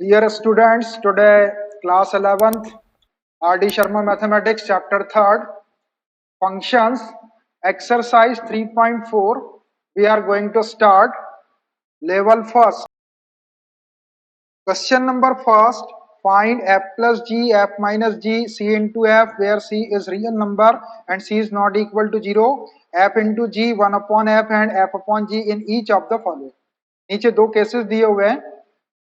Dear students, today class 11th, R.D. Sharma Mathematics, chapter 3rd, functions, exercise 3.4. We are going to start level first. Question number first, find f plus g, f minus g, c into f, where c is real number and c is not equal to 0, f into g, 1 upon f and f upon g in each of the following. नीचे दो cases दिए हुए हैं,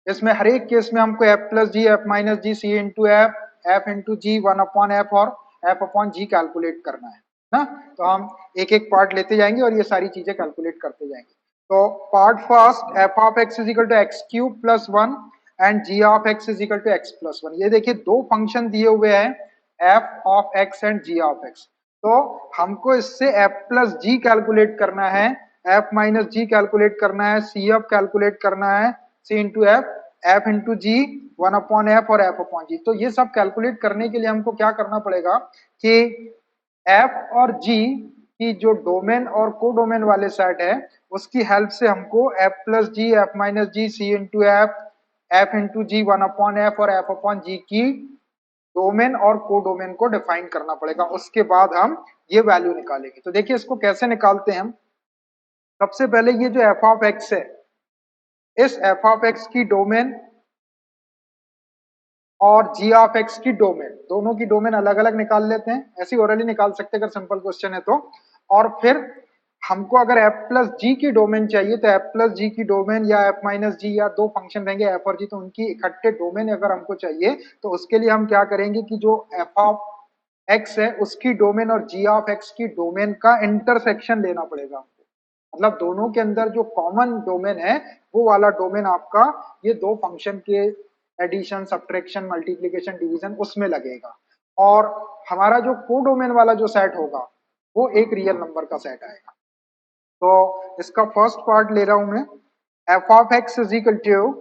इसमें हर एक case में हमको F plus जी, F minus जी, सी into F, F into जी, 1 upon F और एफ अपॉन जी कैलकुलेट करना है ना। तो हम एक एक पार्ट लेते जाएंगे और ये सारी चीजें कैलकुलेट करते जाएंगे। तो part first, F of x is equal to X cube plus 1 and G of x is equal to X plus 1। ये देखिए दो फंक्शन दिए हुए हैं, F of X and G of X. तो हमको इससे एफ प्लस जी कैलकुलेट करना है, एफ माइनस जी कैलकुलेट करना है, सी एफ कैलकुलेट करना है, सी इंटू एफ, एफ इंटू जी, 1 अपॉन एफ और एफ अपॉन जी। तो ये सब कैलकुलेट करने के लिए हमको क्या करना पड़ेगा कि एफ और जी की जो डोमेन और को डोमेन वाले सेट है उसकी हेल्प से हमको एफ प्लस जी, एफ माइनस जी, सी इंटू एफ, एफ इंटू जी, 1 अपॉन एफ और एफ अपॉन जी की डोमेन और को डोमेन को डिफाइन करना पड़ेगा। उसके बाद हम ये वैल्यू निकालेंगे। तो देखिए इसको कैसे निकालते हैं हम। सबसे पहले ये जो एफ ऑफ एक्स है, इस एफ ऑफ एक्स की डोमेन और जी ऑफ एक्स की डोमेन, दोनों की डोमेन अलग अलग निकाल लेते हैं। ऐसे ओरली निकाल सकते हैं अगर सिंपल क्वेश्चन है तो। और फिर हमको अगर एफ प्लस जी की डोमेन चाहिए तो एफ प्लस जी की डोमेन या एफ माइनस जी, या दो फंक्शन रहेंगे एफ और जी, तो उनकी इकट्ठे डोमेन अगर हमको चाहिए तो उसके लिए हम क्या करेंगे कि जो एफ ऑफ एक्स है उसकी डोमेन और जी ऑफ एक्स की डोमेन का इंटरसेक्शन लेना पड़ेगा हमको। मतलब दोनों के अंदर जो कॉमन डोमेन है वो वाला डोमेन आपका ये दो फंक्शन के एडिशन, सब्ट्रैक्शन, मल्टीप्लिकेशन, डिवीजन उसमें लगेगा। और हमारा जो को डोमेन वाला जो सेट होगा वो एक रियल नंबर का सेट आएगा। तो इसका फर्स्ट पार्ट ले रहा हूं मैं, F of x is equal to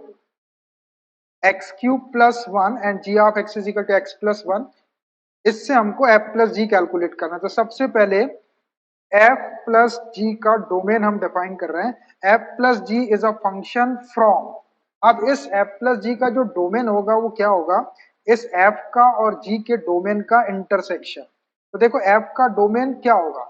X cube plus 1 and G of x is equal to X plus 1। इससे हमको एफ प्लस जी कैलकुलेट करना है। तो सबसे पहले एफ प्लस जी का डोमेन हम डिफाइन कर रहे हैं। F plus ji is a function from. अब इस एफ प्लस जी का जो डोमेन होगा वो क्या होगा, इस एफ का और जी के डोमेन का इंटरसेक्शन। तो देखो एफ का डोमेन क्या होगा,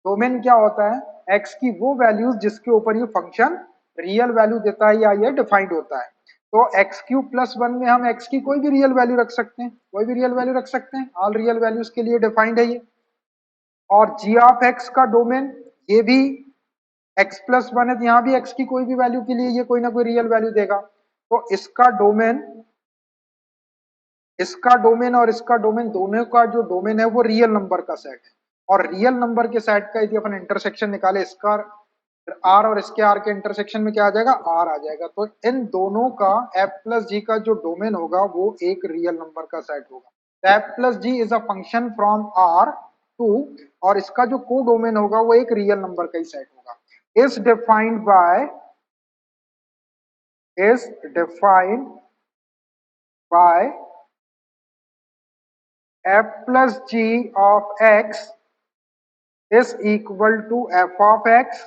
डोमेन क्या होता है, एक्स की वो वैल्यूज जिसके ऊपर ये फंक्शन रियल वैल्यू देता है या ये डिफाइंड होता है। तो एक्स क्यूब प्लस 1 में हम एक्स की कोई भी रियल वैल्यू रख सकते हैं, कोई भी रियल वैल्यू रख सकते हैं, ऑल रियल वैल्यूज के लिए डिफाइंड है ये। और जी ऑफ एक्स का डोमेन ये भी एक्स प्लस 1 है, तो यहाँ भी एक्स की कोई भी वैल्यू के लिए ये कोई ना कोई रियल वैल्यू देगा। तो इसका डोमेन और इसका डोमेन, दोनों का जो डोमेन है वो रियल नंबर का सेट है। और रियल नंबर के सेट का यदि अपन इंटरसेक्शन निकाले, इसका आर और इसके आर के इंटरसेक्शन में क्या आ जाएगा, आर आ जाएगा। तो इन दोनों का एफ प्लस जी का जो डोमेन होगा वो एक रियल नंबर का सेट होगा। F plus ji is a function from R to, और इसका जो को डोमेन होगा वो एक रियल नंबर का ही सेट होगा। Is defined by f plus g of x is equal to f of x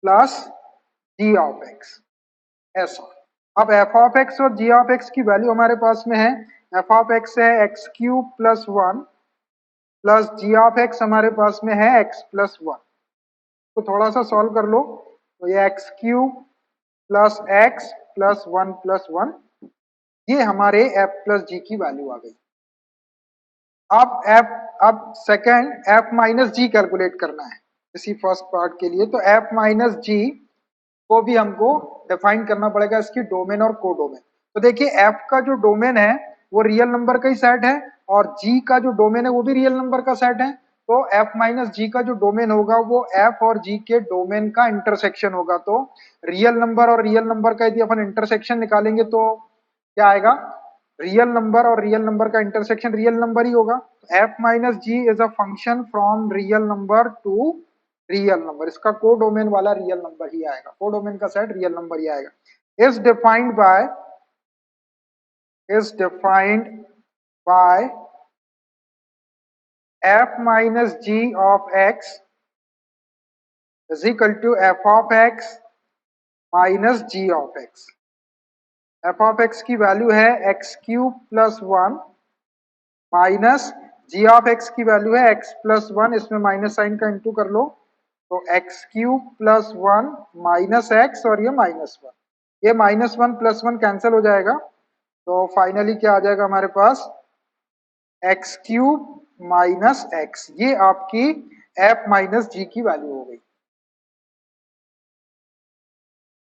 plus g of x, ऐसा। अब f of x और g of x की वैल्यू हमारे पास में है, f of x है x cube plus 1 plus g of x हमारे पास में है x प्लस 1। तो थोड़ा सा सॉल्व कर लो, तो ये x cube plus x plus 1 plus 1, ये हमारे f प्लस जी की वैल्यू आ गई। अब सेकंड f माइनस जी कैलकुलेट करना है इसी फर्स्ट पार्ट के लिए। तो f माइनस जी को भी हमको डिफाइन करना पड़ेगा, इसकी डोमेन और को डोमेन। तो देखिए f का जो डोमेन है वो रियल नंबर का ही सेट है और g का जो डोमेन है वो भी रियल नंबर का सेट है। तो f माइनस जी का जो डोमेन होगा वो f और g के डोमेन का इंटरसेक्शन होगा। तो रियल नंबर और रियल नंबर का यदि अपन इंटरसेक्शन निकालेंगे तो क्या आएगा, रियल नंबर और रियल नंबर का इंटरसेक्शन रियल नंबर ही होगा। f minus G is a function from real number to real number, इसका को डोमेन वाला रियल नंबर ही आएगा, को डोमेन का सेट रियल नंबर ही आएगा। Is defined by f minus ji of x is equal to f of x minus g of x, F of x की वैल्यू है X cube plus one minus ji of x की value है X plus one, इसमें minus sign का into कर लो, तो X cube plus one minus X और ये माइनस वन, ये minus one plus one cancel हो जाएगा, तो फाइनली क्या आ जाएगा हमारे पास एक्स क्यूब माइनस एक्स, ये आपकी एफ माइनस जी की वैल्यू हो गई।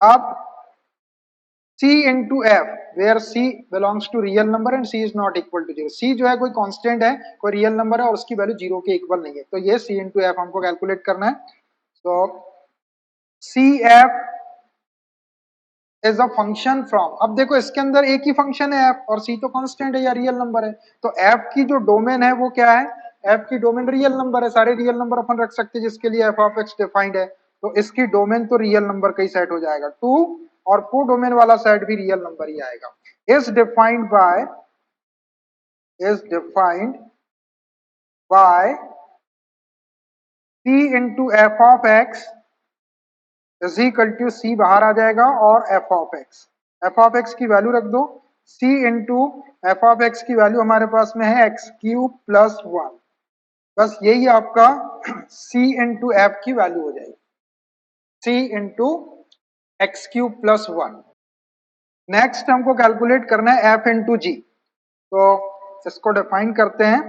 अब c into f where c belongs to real number and c is not equal to 0, c जो है कोई कांस्टेंट है, कोई रियल नंबर है और उसकी वैल्यू जीरो के इक्वल नहीं है, तो ये c into f हमको कैलकुलेट करना है। तो C F is a function from, अब देखो इसके अंदर एक ही फंक्शन है f और c तो कांस्टेंट है या रियल नंबर है, तो f की जो डोमेन है वो क्या है, f की डोमेन रियल नंबर है, सारे रियल नंबर अपन रख सकते हैं जिसके लिए f ऑफ x डिफाइंड है, तो इसकी डोमेन तो रियल नंबर का ही सेट हो जाएगा टू, और को डोमेन वाला सेट भी रियल नंबर ही आएगा। Is defined by c into F of x is equal to C बाहर आ जाएगा और एफ ऑफ एक्स की वैल्यू रख दो, c into F of x की वैल्यू हमारे पास में है एक्स क्यूब प्लस वन, बस यही आपका c इंटू एफ की वैल्यू हो जाएगी, c into x cube plus one. Next हमको कैलकुलेट करना है f इंटू जी, तो इसको डिफाइन करते हैं,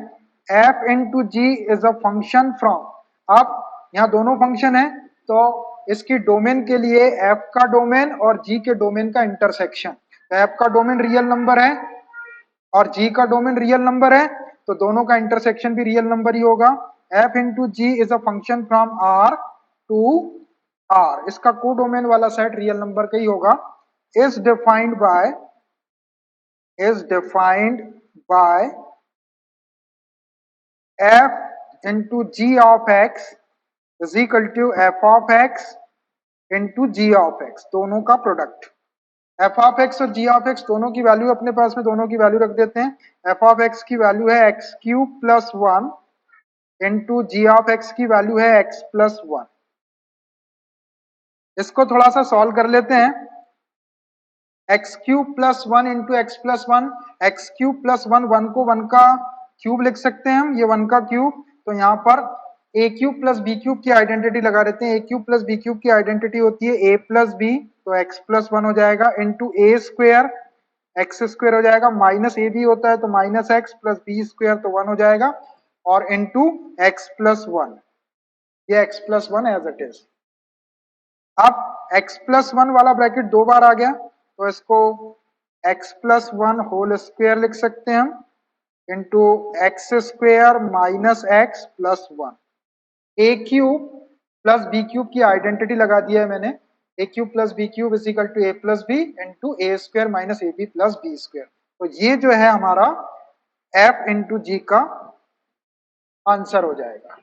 f into ji is a function from, अब यहाँ दोनों फंक्शन है तो इसकी डोमेन के लिए f का डोमेन और g के डोमेन का इंटरसेक्शन, तो f का डोमेन रियल नंबर है और g का डोमेन रियल नंबर है, तो दोनों का इंटरसेक्शन भी रियल नंबर ही होगा। f into ji is a function from r to r, इसका को डोमेन वाला सेट रियल नंबर का ही होगा। Is defined by f into ji of x is equal to F of x into ji of X, दोनों का product, F of x और g of X दोनों की वैल्यू अपने पास में, दोनों की वैल्यू रख देते हैं, एफ ऑफ एक्स की वैल्यू है X cube plus one into ji of x की वैल्यू है एक्स प्लस वन। इसको थोड़ा सा सॉल्व कर लेते हैं, X cube plus one into X plus one, X cube plus one, one को वन का क्यूब लिख सकते हैं हम, ये वन का क्यूब, तो यहाँ पर A cube plus B cube की आइडेंटिटी लगा देते हैं, A cube plus B cube की आइडेंटिटी होती है ए प्लस बी, तो एक्स प्लस वन हो जाएगा, into A square X square हो जाएगा, माइनस ए बी होता है तो minus X plus B square तो वन हो जाएगा, और इंटू एक्स प्लस वन, ये X plus one as it is. अब x प्लस वन वाला ब्रैकेट दो बार आ गया, तो इसको x plus one whole square लिख सकते हैं हम, into X square minus X plus one, A cube plus B cube की आइडेंटिटी लगा दिया है मैंने, A cube plus B cube is equal to A plus B into A square minus A B plus B square, तो ये जो है हमारा f इंटू जी का आंसर हो जाएगा।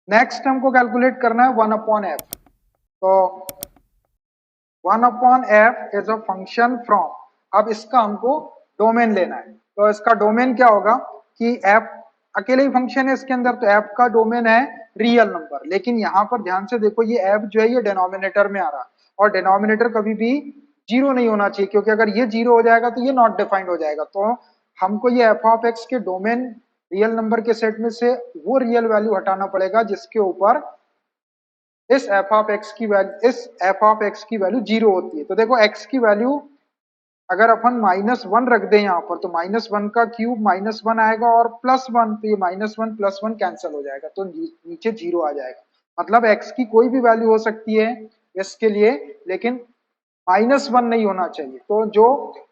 नेक्स्ट हमको कैलकुलेट करना है वन अपॉन एफ, तो one upon F is a function from, अब इसका हमको डोमेन लेना है, तो इसका डोमेन क्या होगा कि एफ अकेले ही फंक्शन है इसके अंदर, तो एफ का डोमेन है रियल नंबर, लेकिन यहाँ पर ध्यान से देखो ये एफ जो है ये डिनोमिनेटर में आ रहा है, और डिनोमिनेटर कभी भी जीरो नहीं होना चाहिए, क्योंकि अगर ये जीरो हो जाएगा तो ये नॉट डिफाइंड हो जाएगा, तो हमको ये एफ ऑफ एक्स के डोमेन रियल नंबर के सेट में से वो रियल वैल्यू हटाना पड़ेगा जिसके ऊपर इस एफ ऑफ एक्स की वैल्यू जीरो होती है। तो देखो एक्स की वैल्यू अगर अपन माइनस वन रख दें यहाँ पर, तो माइनस वन का क्यूब माइनस वन आएगा और प्लस वन, तो ये minus one plus one cancel हो जाएगा, तो नीचे जीरो आ जाएगा, मतलब एक्स की कोई भी वैल्यू हो सकती है इसके लिए, लेकिन माइनस वन नहीं होना चाहिए। तो जो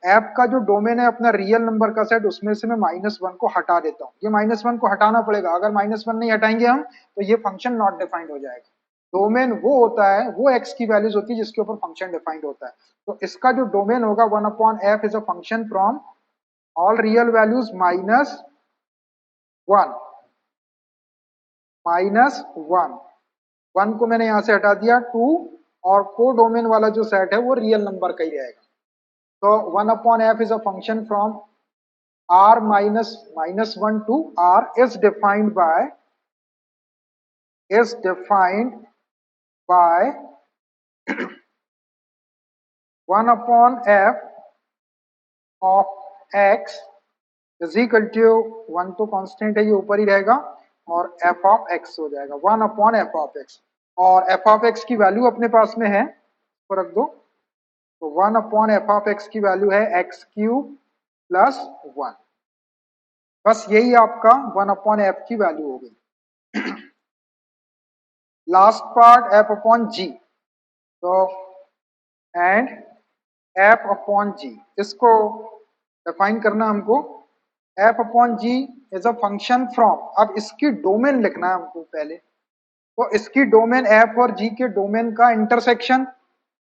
ऐप का जो डोमेन है अपना रियल नंबर का सेट, उसमें से मैं माइनस वन को हटा देता हूँ, ये माइनस वन को हटाना पड़ेगा, अगर माइनस वन नहीं हटाएंगे हम तो ये फंक्शन नॉट डिफाइंड हो जाएगा। डोमेन वो होता है, वो एक्स की वैल्यूज होती है जिसके ऊपर फंक्शन डिफाइंड होता है, तो इसका जो डोमेन होगा one upon F is a function from all real values minus one, one को मैंने यहां से हटा दिया, टू, और को डोमेन वाला जो सेट है वो रियल नंबर का ही रहेगा, तो one upon F is a function from r minus one to r is defined by 1 1/f of x is equal to 1 तो कांस्टेंट है, ये ऊपर ही रहेगा, और f ऑफ x हो जाएगा 1/f ऑफ x। और f ऑफ x की वैल्यू अपने पास में है, तो रख दो। तो 1/f ऑफ x की वैल्यू है x³ प्लस 1। बस यही आपका 1/f की वैल्यू हो गई। Last part f/g। तो एंड f/g, इसको डिफाइन करना हमको। f/g is a function from, अब इसकी डोमेन लिखना है हमको पहले। तो इसकी डोमेन f और g के डोमेन का इंटरसेक्शन,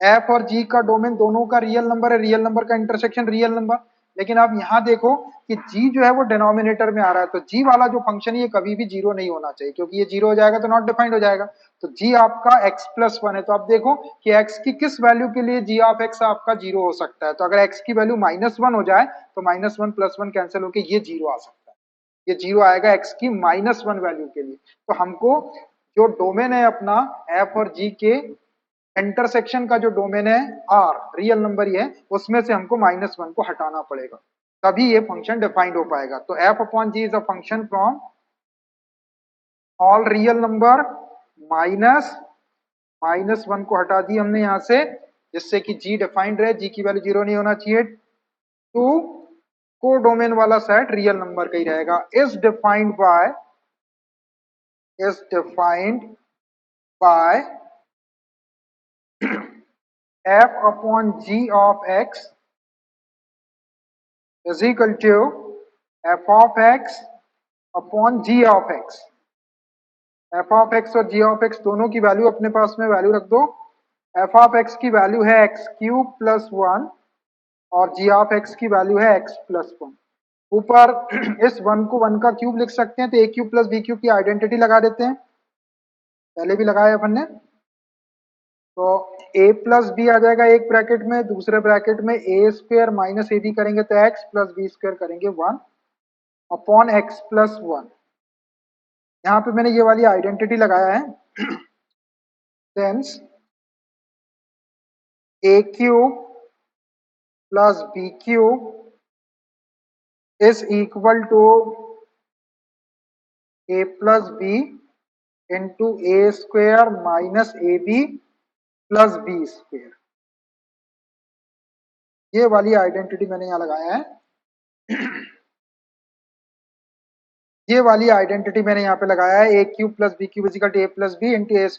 f और g का डोमेन दोनों का रियल नंबर है, रियल नंबर का इंटरसेक्शन रियल नंबर। लेकिन आप यहाँ देखो कि g जो है वो डिनोमिनेटर में आ रहा है, तो g वाला जो फंक्शन है ये कभी भी जीरो नहीं होना चाहिए, क्योंकि ये जीरो हो जाएगा तो नॉट डिफाइंड हो जाएगा। तो g आपका x+1 है, तो आप देखो कि x की किस वैल्यू के लिए g ऑफ x आपका जीरो हो सकता है। तो अगर x की वैल्यू -1 हो जाए तो -1 + 1 कैंसिल होकर ये जीरो आ सकता है, ये जीरो आएगा x की -1 वैल्यू के लिए। तो हमको जो डोमेन है अपना f और g के इंटरसेक्शन का जो डोमेन है r, रियल नंबर ही है, उसमें से हमको -1 को हटाना पड़ेगा, तभी ये फंक्शन डिफाइंड हो पाएगा। तो f/g is a function from all real number -1 को हटा दी हमने यहां से, जिससे कि g डिफाइंड रहे, g की वैल्यू जीरो नहीं होना चाहिए। टू को डोमेन वाला सेट रियल नंबर का ही रहेगा। Is defined bye f/g of x is equal to f of x upon g of x। f of x और g of x दोनों की वैल्यू अपने पास में वैल्यू रख दो। f of x की वैल्यू है x³ + 1 और g of x की वैल्यू है x+1। ऊपर इस 1 को 1 का क्यूब लिख सकते हैं, तो a³ + b³ की आइडेंटिटी लगा देते हैं, पहले भी लगाया अपन ने। तो a + b आ जाएगा एक ब्रैकेट में, दूसरे ब्रैकेट में a² - ab करेंगे तो x + b² करेंगे 1 अपॉन x+1। यहाँ पे मैंने ये वाली आइडेंटिटी लगाया है। Since a³ + b³ is equal to a + b into a² - ab + b²। ये वाली आइडेंटिटी मैंने यहाँ लगाया है। ये वाली आइडेंटिटी मैंने यहाँ पे लगाया है, a³ + b³ = a + b into a² -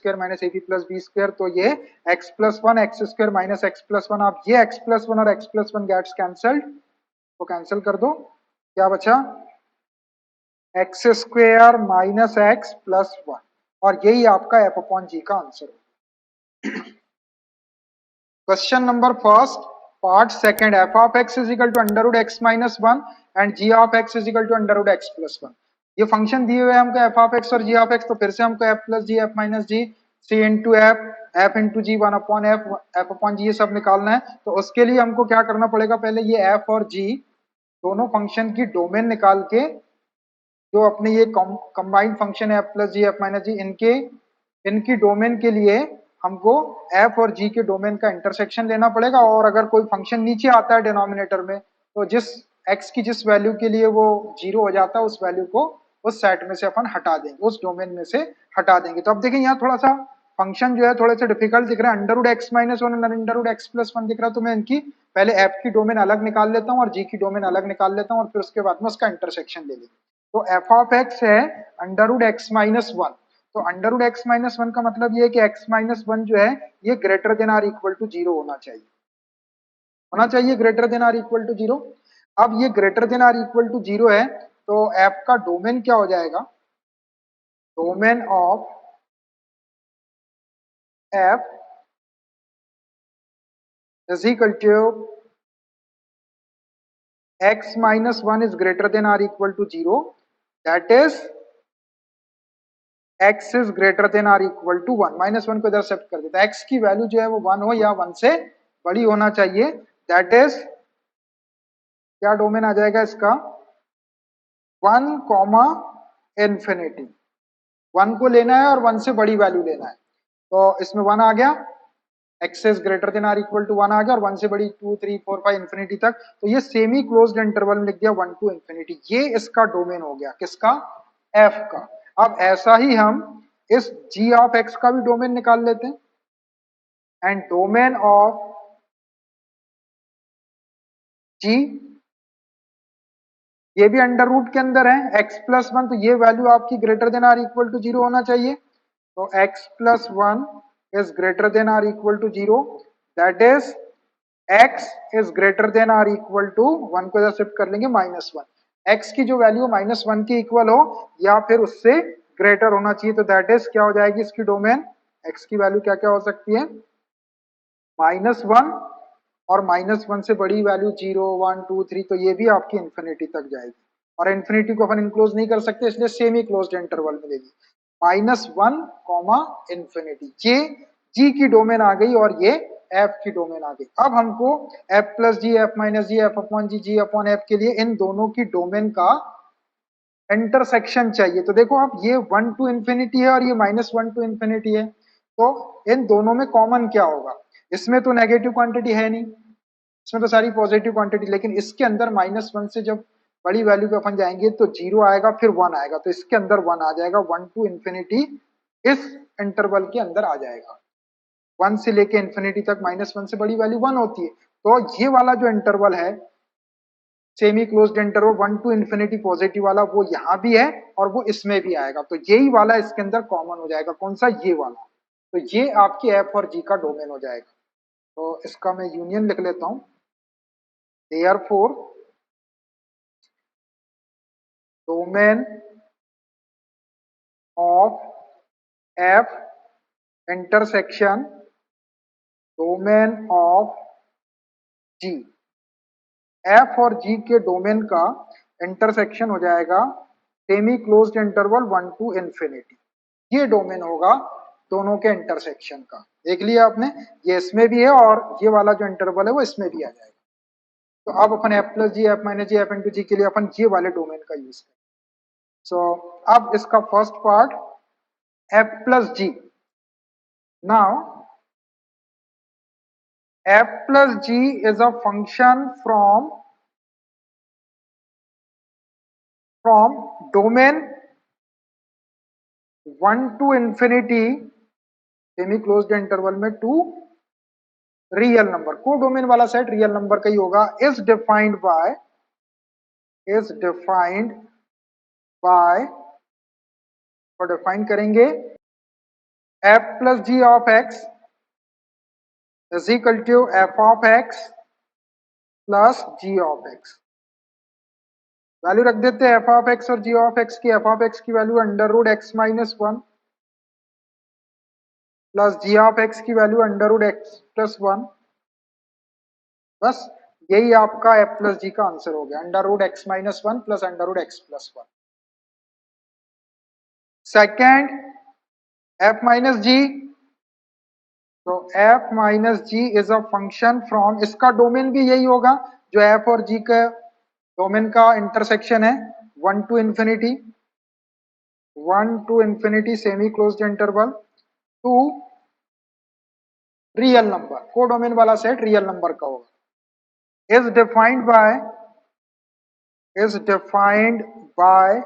ab + b²। तो ये x+1 x² - x+1, आप ये x+1 और x+1 गेट्स कैंसल्ड, तो कैंसिल कर दो। क्या बचा? x² - x+1, और यही आपका f/g का आंसर है। Question number first part second, f of x is equal to √x - 1 and g of x is equal to √x+1। ये फंक्शन दिए हुए हैं हमको f of x और g of x, तो फिर से हमको f + g f - g c into f into g 1/f f/g ये सब निकालना है। तो उसके लिए हमको क्या करना पड़ेगा, पहले ये f और g दोनों फंक्शन की डोमेन निकाल के, जो अपने ये कंबाइंड फंक्शन है f + g f - g, इनकी डोमेन के लिए हमको f और g के डोमेन का इंटरसेक्शन लेना पड़ेगा। और अगर कोई फंक्शन नीचे आता है डिनोमिनेटर में, तो जिस x की जिस वैल्यू के लिए वो जीरो हो जाता है, उस वैल्यू को उस सेट में से अपन हटा देंगे, उस डोमेन में से हटा देंगे। तो अब देखिए यहाँ थोड़ा सा फंक्शन जो है थोड़े से डिफिकल्ट दिख रहा है, √x - 1 और √x+1 दिख रहा है। तो मैं इनकी पहले f की डोमेन अलग निकाल लेता हूँ और g की डोमेन अलग निकाल लेता हूँ, और फिर उसके बाद में उसका इंटरसेक्शन ले लेंगे। तो f of x है √x - 1। तो √x - 1 का मतलब ये है कि x - 1 जो है ये greater than or equal to 0 होना चाहिए, greater than or equal to 0। अब ये greater than or equal to 0 है, तो f का डोमेन क्या हो जाएगा, domain of f is equal to x - 1 is greater than or equal to 0, that is x is greater than or equal to 1। -1 को इधर शिफ्ट कर देता है, x की वैल्यू जो है वो 1 हो या 1 से बड़ी होना चाहिए, दैट इज क्या डोमेन आ जाएगा इसका, 1, ∞। 1 को लेना है और 1 से बड़ी वैल्यू लेना है। तो इसमें 1 आ गया, x is greater than or equal to 1 आ गया, और 1 से बड़ी 2 3 4 5 इंफिनिटी तक, तो ये सेमी क्लोज्ड इंटरवल में लिख दिया 1 टू इंफिनिटी। ये इसका डोमेन हो गया, किसका? एफ का। अब ऐसा ही हम इस जी ऑफ एक्स का भी डोमेन निकाल लेते हैं, एंड डोमेन ऑफ जी, ये भी अंडर रूट के अंदर है x प्लस 1, तो ये वैल्यू आपकी greater than or equal to 0 होना चाहिए। तो x plus 1 is greater than or equal to 0, that is x is greater than or equal to 1 को इधर शिफ्ट कर लेंगे -1। x की जो वैल्यू -1 के इक्वल हो या फिर उससे ग्रेटर होना चाहिए, तो दैट इज क्या हो जाएगी इसकी डोमेन? x की वैल्यू क्या क्या हो सकती है? -1, और -1 से बड़ी वैल्यू 0 1 2 3, तो ये भी आपकी इंफिनिटी तक जाएगी। और इंफिनिटी को अपन इनक्लोज नहीं कर सकते, इसलिए सेमी क्लोज्ड इंटरवल मिलेगी। -1 इंफिनिटी, ये जी की डोमेन आ गई और ये एफ की डोमेन आ गई। अब हमको एफ प्लस जी, एफ माइनस जी, एफ अपॉन जी, जी अपॉन एफ के लिए इन दोनों की डोमेन का इंटरसेक्शन चाहिए। तो देखो आप, ये 1 टू इंफिनिटी है और ये -1 टू इंफिनिटी है, तो इन दोनों में कॉमन क्या होगा? इसमें तो नेगेटिव क्वांटिटी है नहीं, इसमें तो सारी पॉजिटिव क्वांटिटी, लेकिन इसके अंदर -1 से जब बड़ी वैल्यू पे अपन जाएंगे तो 0 आएगा, फिर 1 आएगा, तो इसके अंदर 1 आ जाएगा। 1 टू इंफिनिटी इस इंटरवल के अंदर आ जाएगा। 1 से लेके इंफिनिटी तक -1 से बड़ी वैल्यू 1 होती है, तो ये वाला जो इंटरवल है semi closed interval 1 to infinity positive वाला, वो यहाँ भी है और वो इसमें भी आएगा, तो यही वाला इसके अंदर कॉमन हो जाएगा। कौन सा? ये वाला। तो ये आपकी एफ और जी का डोमेन हो जाएगा। तो इसका मैं यूनियन लिख लेता हूं। Therefore, domain of F intersection domain of G, F और G के डोमेन का इंटरसेक्शन हो जाएगा semi closed interval 1 to infinity. ये डोमेन होगा दोनों के इंटरसेक्शन का। देख लिया आपने, ये इसमें भी है और ये वाला जो इंटरवल है वो इसमें भी आ जाएगा। तो अब अपन एफ प्लस जी, एफ माइनस जी, एफ इंटू जी के लिए अपन ये वाले डोमेन का यूज करें। सो अब इसका first part f plus g. Now f plus g is a function from domain 1 to infinity semi closed interval में टू रियल नंबर। को डोमेन वाला सेट रियल नंबर का ही होगा। इज डिफाइंड बाय और डिफाइन करेंगे f plus g of x is equal to f of x plus g of x। Value रख देते हैं f ऑफ x और g ऑफ x की। f ऑफ x की value under root x minus 1 plus g of x की value under root x plus 1। बस यही आपका f प्लस जी का आंसर हो गया, under root x minus 1 plus under root x plus 1। Second f minus G, तो f minus G is a function from, इसका domain भी यही होगा जो f और g का डोमेन का इंटरसेक्शन है 1 to infinity, 1 to infinity semi closed interval to real number. को डोमेन वाला सेट रियल नंबर का होगा। Is defined by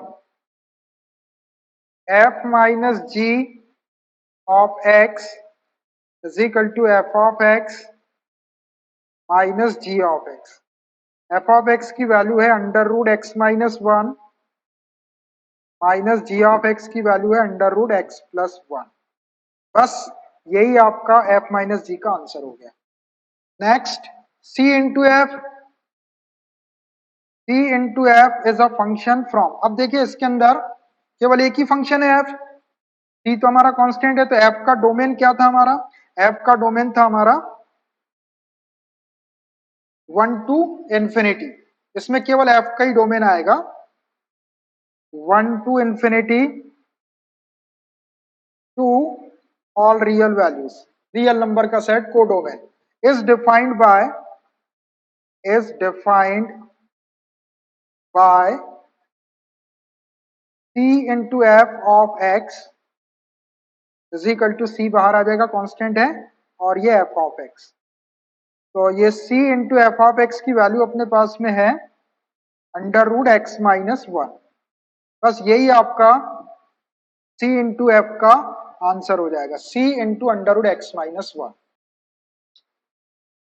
f minus ji of x is equal to f of x minus ji of x। f of x की value है under root x minus 1 minus ji of x की value है under root x plus 1। बस यही आपका f minus जी का answer हो गया। Next c into F, c into F is a function from. अब देखिए इसके अंदर केवल एक ही फंक्शन है f, c तो हमारा कांस्टेंट है, तो f का डोमेन क्या था हमारा? f का डोमेन था हमारा 1 टू इंफिनिटी। इसमें केवल f का ही डोमेन आएगा 1 to infinity to all real values, real number का सेट को domain. Is defined by c into F of x is equal to c, बाहर आ जाएगा कांस्टेंट है, और ये एफ ऑफ एक्स। तो ये c into F of x की वैल्यू अपने पास में है under root x minus one. बस यही आपका c इंटू एफ का आंसर हो जाएगा, c into under root x minus one.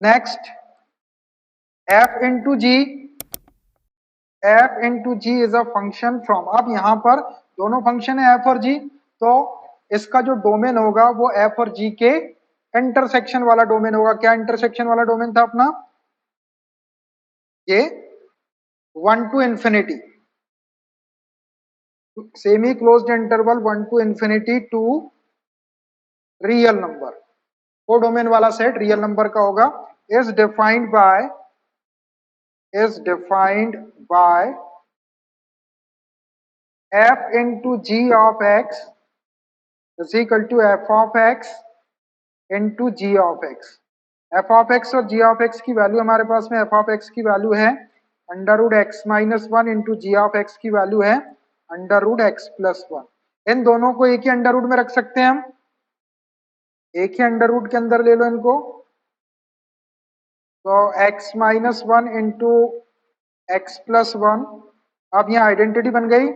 Next f into g, f into ji is a function from. अब यहां पर दोनों फंक्शन है f और g, तो इसका जो डोमेन होगा वो f और g के इंटरसेक्शन वाला डोमेन होगा। क्या इंटरसेक्शन वाला डोमेन था अपना? ये 1 to infinity, semi closed interval 1 to infinity to real number, वो डोमेन वाला सेट रियल नंबर का होगा। Is defined by f into ji of x is equal to F of x into ji of x. F of x और g of x की value हमारे पास में, f of x की value है under root x minus one into ji of x की value है under root x plus one. इन दोनों को एक ही अंडर रूट में रख सकते हैं हम, एक ही अंडर रूट के अंदर ले लो इनको। तो x minus one into X plus one. अब यहाँ आइडेंटिटी बन गई,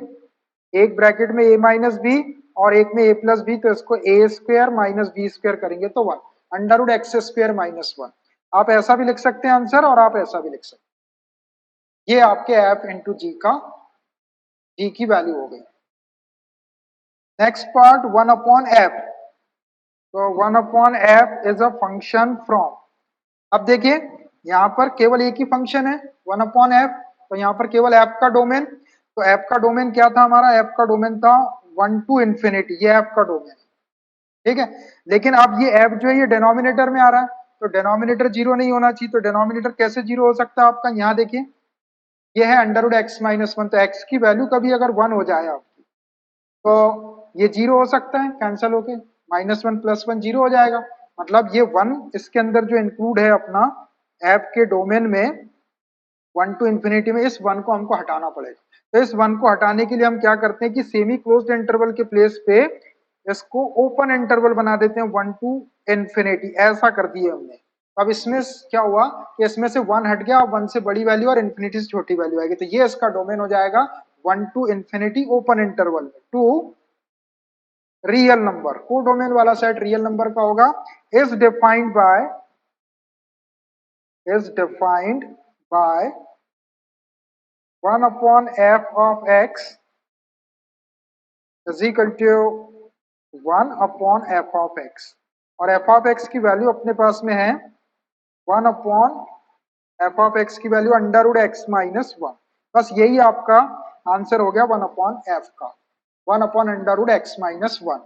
एक ब्रैकेट में a माइनस बी और एक में a प्लस बी, तो इसको a square minus b square करेंगे तो one, under root x square minus one. आप ऐसा भी लिख सकते हैं आंसर, और आप ऐसा भी लिख सकते हैं। ये आपके एफ इंटू जी का, जी की वैल्यू हो गई। Next part one upon F. तो one upon F is a function from. अब देखिए यहाँ पर केवल एक ही फंक्शन है वन अपॉन एफ, तो यहाँ पर केवल एफ का डोमेन। तो एफ का डोमेन क्या था हमारा? एफ का डोमेन था वन टू इंफिनिटी, ये एफ का डोमेन, ठीक है। लेकिन अब ये एफ जो है ये डिनोमिनेटर में आ रहा है, तो डिनोमिनेटर जीरो नहीं होना चाहिए। तो डिनोमिनेटर कैसे जीरो हो सकता है आपका? यहाँ देखिए ये है under root x minus one, तो एक्स की वैल्यू कभी अगर वन हो जाए आपकी तो ये जीरो हो सकता है, कैंसिल होके minus one plus one zero हो जाएगा। मतलब ये वन इसके अंदर जो इंक्लूड है अपना एफ के डोमेन में वन टू इंफिनिटी में, इस वन को हमको हटाना पड़ेगा। तो इस वन को हटाने के लिए हम क्या करते हैं कि सेमी क्लोज्ड इंटरवल के प्लेस पे इसको ओपन इंटरवल बना देते हैं, वन टू इंफिनिटी ऐसा कर दिए हमने। अब इसमें क्या हुआ कि इसमें से वन हट गया, वन से बड़ी वैल्यू और इंफिनिटी से छोटी वैल्यू आएगी, तो ये इसका डोमेन हो जाएगा one to infinity open interval में टू रियल नंबर। को डोमेन वाला सेट रियल नंबर का होगा। Is defined by 1 upon f of x is equal to 1 upon f of x, और f of x की वैल्यू अपने पास में है 1 upon f of x की value under root x minus one. बस यही आपका आंसर हो गया 1 upon f का, 1 upon under root x minus one.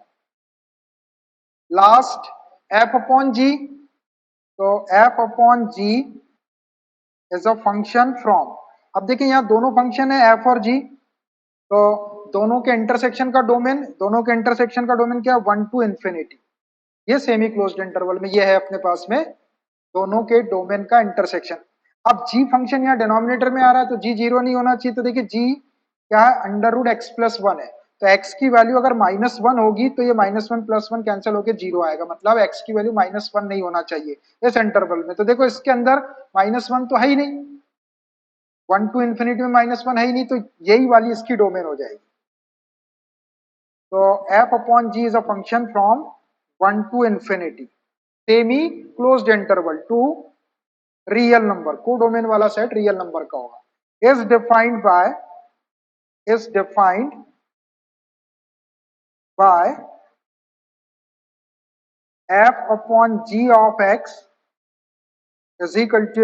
Last f upon g। तो f upon g is a function from. अब देखिए यहाँ दोनों फंक्शन है f और g, तो दोनों के इंटरसेक्शन का डोमेन, दोनों के इंटरसेक्शन का डोमेन क्या है? One to infinity. ये सेमी क्लोज्ड इंटरवल में ये है अपने पास में दोनों के डोमेन का इंटरसेक्शन। अब g फंक्शन यहाँ डिनोमिनेटर में आ रहा है, तो g जीरो नहीं होना चाहिए। तो देखिए g क्या है? Under root x plus one है, तो x की वैल्यू अगर माइनस वन होगी तो ये minus one plus one cancel होकर जीरो आएगा, मतलब x की वैल्यू माइनस वन नहीं होना चाहिए इस इंटरवल में। तो देखो इसके अंदर माइनस वन तो है ही नहीं, वन टू इंफिनिटी में माइनस वन है ही नहीं, तो यही वाली इसकी डोमेन हो जाएगी। तो f upon g is a function from one to infinity semi closed interval to real number. को डोमेन वाला सेट रियल नंबर का होगा। Is defined by f upon g of x is equal to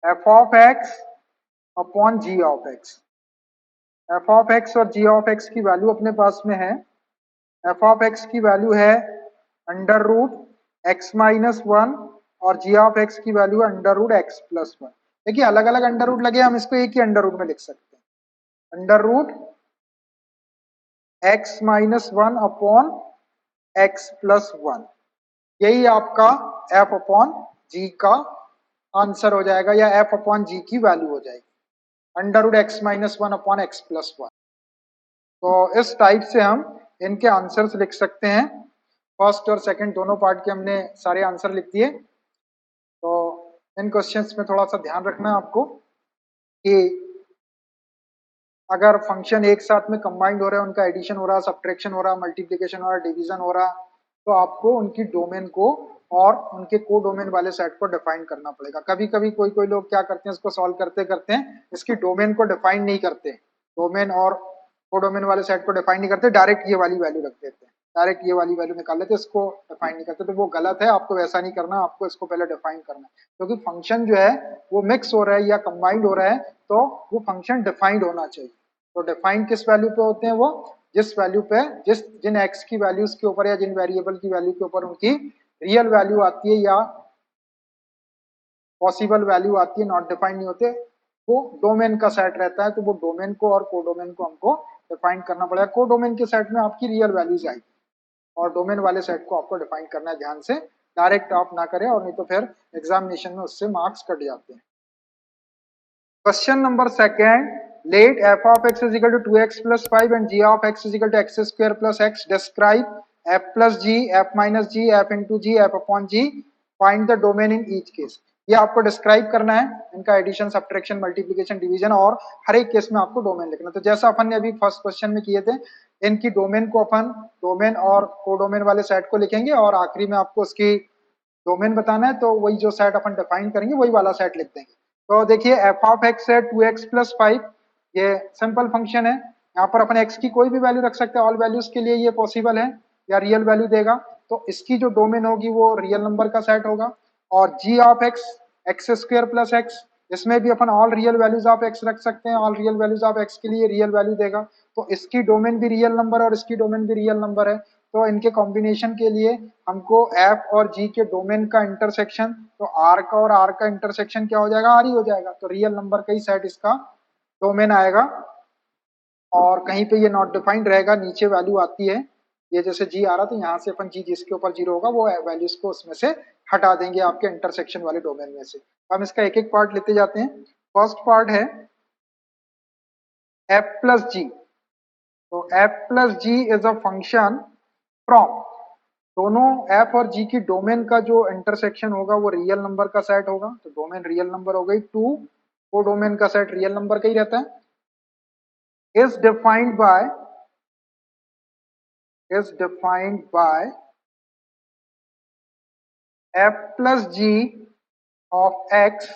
f of x upon g of x। f of x और g of x की value अपने पास में है, f ऑफ x की value है under root x minus one और g of x की वैल्यू है under root x plus one. देखिए अलग अलग अंडर रूट लगे, हम इसको एक ही अंडर रूट में लिख सकते हैं, under root x minus one upon x plus one. यही आपका f अपॉन g का आंसर हो जाएगा, या f अपॉन g की वैल्यू हो जाएगी under root x minus one upon x plus one. तो इस टाइप से हम इनके आंसर्स लिख सकते हैं। फर्स्ट और सेकंड दोनों पार्ट के हमने सारे आंसर लिख दिए। तो इन क्वेश्चंस में थोड़ा सा ध्यान रखना है आपको कि अगर फंक्शन एक साथ में कंबाइंड हो रहा है, उनका एडिशन हो रहा है, सब्ट्रैक्शन हो रहा है, मल्टीप्लिकेशन हो रहा है, डिवीजन हो रहा है, तो आपको उनकी डोमेन को और उनके को डोमेन वाले सेट को डिफाइन करना पड़ेगा। कभी कभी कोई कोई लोग क्या करते हैं, इसको सॉल्व करते करते हैं इसकी डोमेन को डिफाइन नहीं करते, डोमेन और को डोमेन वाले सेट को डिफाइन नहीं करते, डायरेक्ट ये वाली वैल्यू रख देते हैं, डायरेक्ट ये वाली वैल्यू निकाल लेते, इसको डिफाइन नहीं करते। तो वो गलत है, आपको वैसा नहीं करना, आपको इसको पहले डिफाइन करना है, क्योंकि फंक्शन जो है वो मिक्स हो रहा है या कंबाइंड हो रहा है, तो वो फंक्शन डिफाइंड होना चाहिए। तो डिफाइन किस वैल्यू पे होते हैं वो, जिस वैल्यू पे जिन एक्स की वैल्यूज के ऊपर या जिन वेरिएबल की वैल्यू के ऊपर उनकी रियल वैल्यू आती है या पॉसिबल वैल्यू आती है, नॉट डिफाइंड नहीं होते, वो डोमेन का सेट रहता है। तो वो डोमेन को और कोडोमेन को हमको डिफाइन करना पड़ेगा। कोडोमेन के सेट में आपकी रियल वैल्यूज आएगी और डोमेन वाले सेट को आपको डिफाइन करना है ध्यान से, डायरेक्ट आप ना करें, और नहीं तो फिर एग्जामिनेशन में उससे मार्क्स कट जाते हैं। Question number second, let f of x is equal to 2x plus 5 and g of x is equal to x square plus x. Describe f plus g, f minus g, f into g, f upon g. Find the domain in each case. ये आपको describe करना है, इनका addition, subtraction, multiplication, division, और हर एक case में आपको domain लिखना। तो जैसा अपन ने अभी फर्स्ट क्वेश्चन में किए थे, इनकी डोमेन को अपन डोमेन और कोडोमेन वाले सेट को लिखेंगे और आखिरी में आपको उसकी डोमेन बताना है, तो वही जो सेट अपन डिफाइन करेंगे वही वाला सेट लिख देंगे। तो देखिए एफ ऑफ एक्स है 2x प्लस 5, ये सिंपल फंक्शन है, यहाँ पर अपन x की कोई भी वैल्यू रख सकते हैं, ऑल वैल्यूज के लिए ये पॉसिबल है, या रियल वैल्यू देगा, तो इसकी जो डोमेन होगी वो रियल नंबर का सेट होगा। और g of x, X square plus X, इसमें भी अपन all real values of x रख सकते हैं, all real values of x के लिए रियल वैल्यू देगा, तो इसकी डोमेन भी रियल नंबर है और इसकी डोमेन भी रियल नंबर है। तो इनके कॉम्बिनेशन के लिए हमको f और g के डोमेन का इंटरसेक्शन, तो r का और r का इंटरसेक्शन क्या हो जाएगा, r ही हो जाएगा, तो रियल नंबर का ही सेट इसका डोमेन आएगा। और कहीं पे ये नॉट डिफाइंड रहेगा, नीचे वैल्यू आती है, ये जैसे g आ रहा, तो यहाँ से अपन g जिसके ऊपर 0 होगा वो वैल्यूज को उसमें से हटा देंगे आपके इंटरसेक्शन वाले डोमेन में से। हम इसका एक एक पार्ट लेते जाते हैं। फर्स्ट पार्ट है f प्लस जी। तो f plus ji is a function from, दोनों f और g की डोमेन का जो इंटरसेक्शन होगा वो रियल नंबर का सेट होगा, तो डोमेन रियल नंबर हो गई, टू को डोमेन का सेट रियल नंबर का ही रहता है। is defined by f plus g of x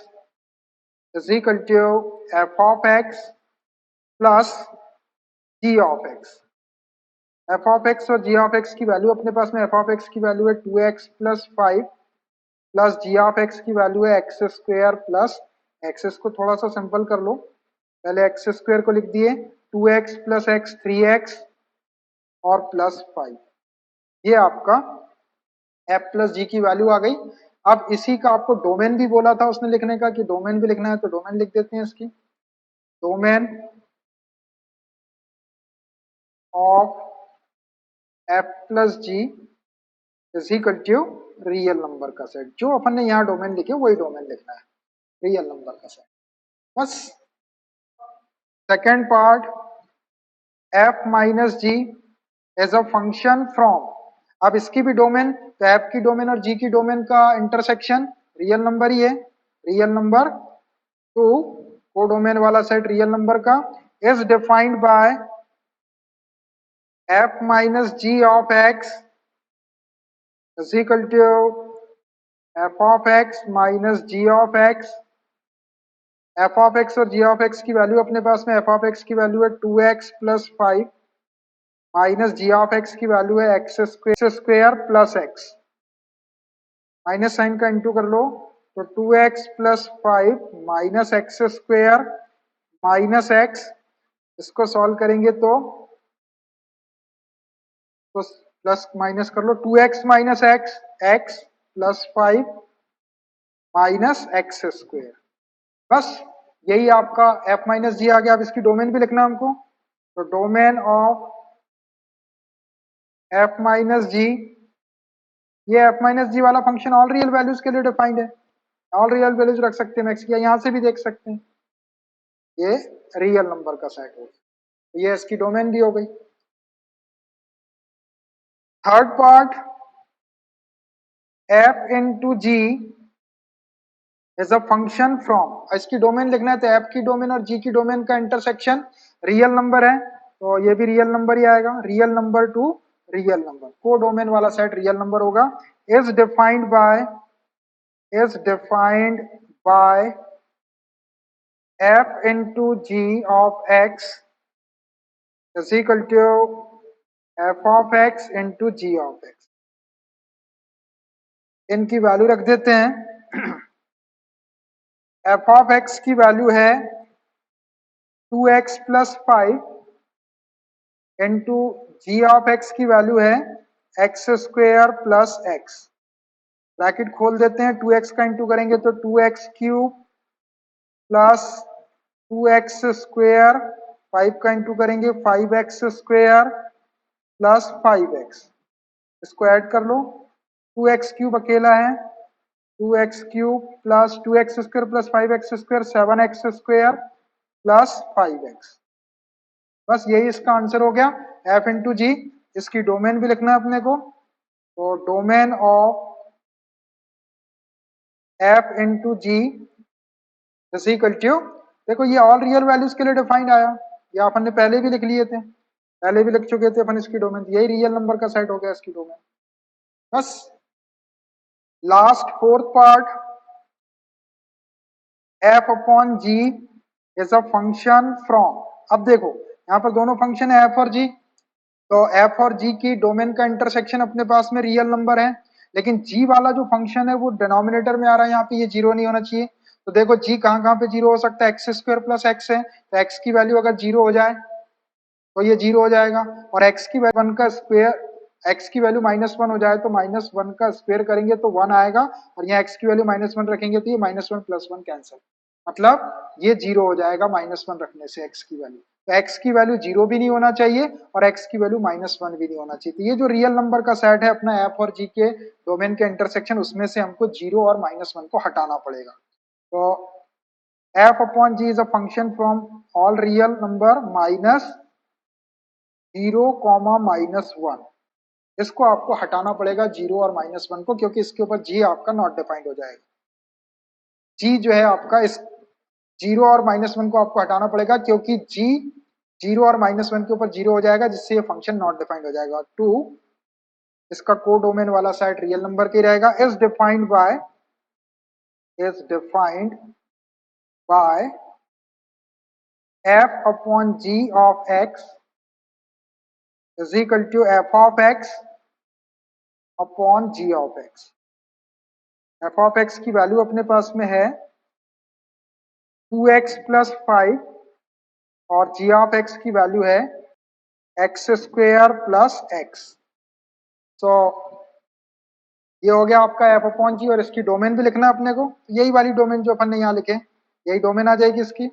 is equal to f of x plus g of x। f of x और g of x की value अपने पास में, f of x की value है 2x plus 5 plus g of x की value है x square plus x. इसको थोड़ा सा सिंपल कर लो, पहले एक्स स्क्वायर को लिख दिए, 2x प्लस एक्स 3x और प्लस 5, ये आपका f प्लस जी की वैल्यू आ गई। अब इसी का आपको डोमेन भी बोला था उसने लिखने का, कि डोमेन भी लिखना है, तो डोमेन लिख देते हैं इसकी, domain of f plus ji is equal to real number का सेट, जो अपन ने यहाँ डोमेन लिखे वही डोमेन लिखना है, रियल नंबर का सेट बस। Second part, f minus g is a function from, अब इसकी भी डोमेन, तो f की डोमेन और g की डोमेन का इंटरसेक्शन रियल नंबर ही है, रियल नंबर टू को डोमेन वाला सेट रियल नंबर का, is defined by f minus ji of x is equal to f of x minus g of x। f of x और g of x की value अपने पास में, f of x की value है 2x plus 5 minus g of x की value है x square plus x, minus sign का इंटू कर लो, तो 2x plus 5 minus x square minus x, इसको सॉल्व करेंगे तो प्लस माइनस कर लो, 2x minus x, x plus 5 minus x square, बस यही आपका f माइनस जी आ गया। अब इसकी डोमेन भी लिखना हमको, तो डोमेन ऑफ f माइनस जी, ये f माइनस जी वाला फंक्शन ऑल रियल वैल्यूज के लिए डिफाइंड है, ऑल रियल वैल्यूज रख सकते हैं मैक्स की, यहाँ से भी देख सकते हैं, ये रियल नंबर का सेट हो, ये इसकी डोमेन भी हो गई। Third part, f into ji is a function from, इसकी डोमेन लिखना है तो एफ की डोमेन और जी की डोमेन का इंटरसेक्शन रियल नंबर है, तो ये भी रियल नंबर ही आएगा, real number to real number, को डोमेन वाला सेट रियल नंबर होगा। Is defined by f into g of x is equal to f of x into g of x। इनकी वैल्यू रख देते हैं। f of x की वैल्यू है 2x plus 5 into ji of x की value है x square plus x. Bracket खोल देते हैं, 2x का इंटू करेंगे तो 2x cube plus 2x square, 5 का इंटू करेंगे 5x स्क्वेयर प्लस 5x, इसको ऐड कर लो, 2x क्यूब अकेला है, 2x cube plus 2x square plus 5x square 7x square plus 5x। बस यही इसका आंसर हो गया, f इंटू जी। इसकी डोमेन भी लिखना है अपने को, तो domain of f into ji is equal to, देखो ये ऑल रियल वैल्यूज के लिए डिफाइंड आया, ये अपन ने पहले भी लिख लिए थे, पहले भी लिख चुके थे अपन इसकी डोमेन, यही रियल नंबर का सेट हो गया इसकी डोमेन। बस last fourth part, f upon g is a function from. अब देखो यहाँ पर दोनों फंक्शन है f और g, तो f और g की डोमेन का इंटरसेक्शन अपने पास में रियल नंबर है, लेकिन g वाला जो फंक्शन है वो डिनोमिनेटर में आ रहा है, यहाँ पे ये जीरो नहीं होना चाहिए। तो देखो g कहाँ कहाँ पे जीरो हो सकता है, एक्स स्क्वायर प्लस एक्स है, तो x की वैल्यू अगर जीरो हो जाए तो ये जीरो हो जाएगा, और x की वैल्यू वन का स्क्वायर, x की वैल्यू -1 हो जाए तो -1 का स्क्वायर करेंगे तो 1 आएगा, और यहाँ x की वैल्यू -1 रखेंगे तो ये -1 प्लस 1 कैंसिल, मतलब ये जीरो हो जाएगा -1 रखने से x की वैल्यू। तो x की वैल्यू जीरो भी नहीं होना चाहिए और x की वैल्यू -1 भी नहीं होना चाहिए। तो ये जो रियल नंबर का सेट है अपना f और g के डोमेन के इंटरसेक्शन, उसमें से हमको जीरो और -1 को हटाना पड़ेगा। तो f upon g is a function from all real number minus 0, -1, इसको आपको हटाना पड़ेगा जीरो और -1 को, क्योंकि इसके ऊपर जी आपका नॉट डिफाइंड हो जाएगा। जी जो है आपका इस जीरो और -1 को आपको हटाना पड़ेगा, क्योंकि जी जीरो और -1 के ऊपर जीरो हो जाएगा, जिससे ये फंक्शन नॉट डिफाइंड हो जाएगा। टू, इसका को डोमेन वाला साइड रियल नंबर के रहेगा। Is defined by f upon g of x is equal to f of x upon g of x। f of x की वैल्यू अपने पास में है 2x प्लस 5 और g ऑफ x की वैल्यू है x square plus x. So ये हो गया आपका f अपॉन जी, और इसकी डोमेन भी लिखना है अपने को, यही वाली डोमेन जो अपन ने यहाँ लिखे, यही डोमेन आ जाएगी इसकी।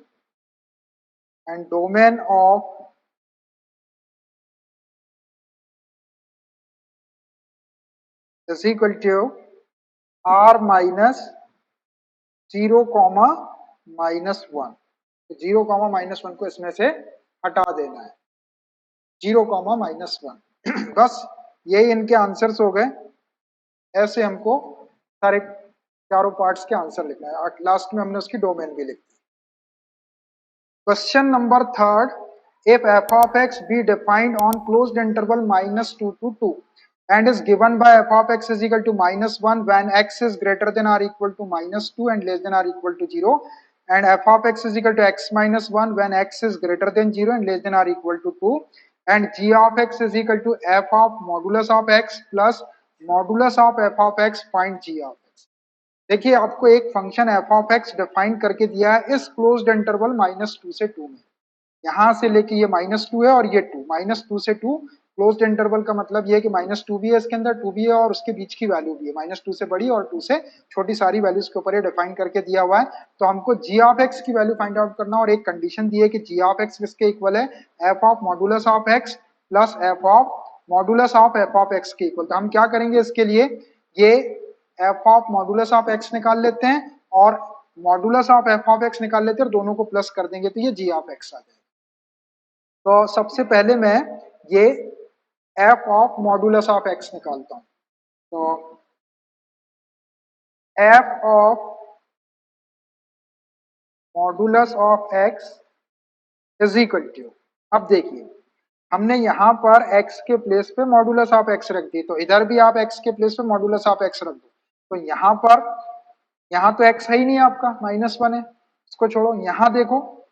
And domain of is equal to r minus 0, -1, तो 0, -1 को इसमें से हटा देना है, 0, -1। बस यही इनके आंसर्स हो गए। ऐसे हमको सारे चारों पार्ट्स के आंसर लिखना है, और लास्ट में हमने उसकी डोमेन भी लिख दी। Question number third, if f of x be defined on closed interval -2 to 2 and is given by f of x is equal to -1 when x is greater than or equal to -2 and less than or equal to 0, and f of x is equal to x minus 1 when x is greater than 0 and less than or equal to 2, and g of x is equal to f of modulus of x plus modulus of f of x, find g of x। देखिए आपको एक function f of x define करके दिया है इस closed interval -2 से 2 में, यहां से लेके ये -2 है और ये 2, -2 से 2 क्लोज्ड इंटरवल का मतलब ये है कि -2 भी है इसके अंदर, 2 भी है और उसके बीच की वैल्यू भी है, -2 से बड़ी और 2 से छोटी, सारी वैल्यूज के ऊपर ये डिफाइन करके दिया हुआ है। तो हमको g ऑफ x की वैल्यू फाइंड आउट करना, और एक कंडीशन दी है कि g ऑफ x किसके इक्वल है, f of modulus of x plus f of modulus of f of x के इक्वल। तो हम क्या करेंगे इसके लिए, ये f of modulus of x निकाल लेते हैं और modulus of f of x निकाल लेते हैं, और दोनों को प्लस कर देंगे तो ये g ऑफ x आ जाएगा। तो सबसे पहले मैं ये f of modulus of x निकालता हूं। तो f of modulus of x is equal to, अब देखिए हमने यहाँ पर x के प्लेस पे मॉडुलस ऑफ x रख दी, तो इधर भी आप x के प्लेस पे मॉडुलस ऑफ x रख दो, तो यहाँ पर, यहाँ तो x है ही नहीं आपका, -1 है, इसको छोड़ो। यहाँ देखो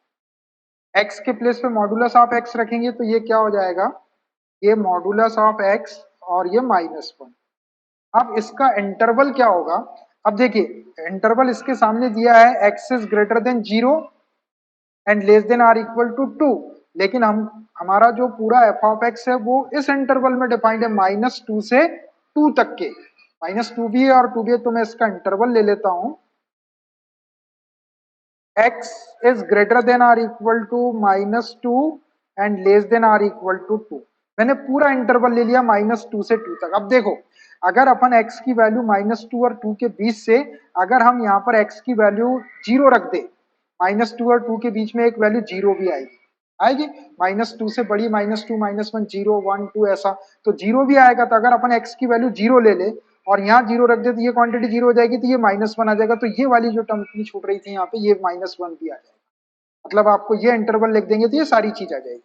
x के प्लेस पे मॉडुलस ऑफ x रखेंगे तो ये क्या हो जाएगा, ये मॉडुलस ऑफ x और ये -1। अब इसका इंटरवल क्या होगा, अब देखिए इंटरवल इसके सामने दिया है x is greater than 0 and less than or equal to 2, लेकिन हम हमारा जो पूरा एफ ऑफ एक्स है वो इस इंटरवल में डिफाइंड है -2 से 2 तक के, -2 भी है और 2 भी है, तो मैं इसका इंटरवल ले लेता हूं, x is greater than or equal to -2 and less than or equal to 2। मैंने पूरा इंटरवल ले लिया -2 से 2 तक। अब देखो अगर अपन x की वैल्यू -2 और 2 के बीच से, अगर हम यहाँ पर x की वैल्यू 0 रख दे, -2 और 2 के बीच में एक वैल्यू 0 भी आएगी, आएगी -2 से बड़ी, -2 -1 0 1 2 ऐसा, तो 0 भी आएगा। तो अगर अपन x की वैल्यू 0 ले ले और यहाँ 0 रख दे तो ये क्वांटिटी 0 हो जाएगी, तो ये -1 आ जाएगा, तो ये वाली जो टर्म इतनी छूट रही थी यहाँ पे ये -1 भी आ जाएगा। मतलब आपको ये इंटरवल लिख देंगे तो ये सारी चीज आ जाएगी।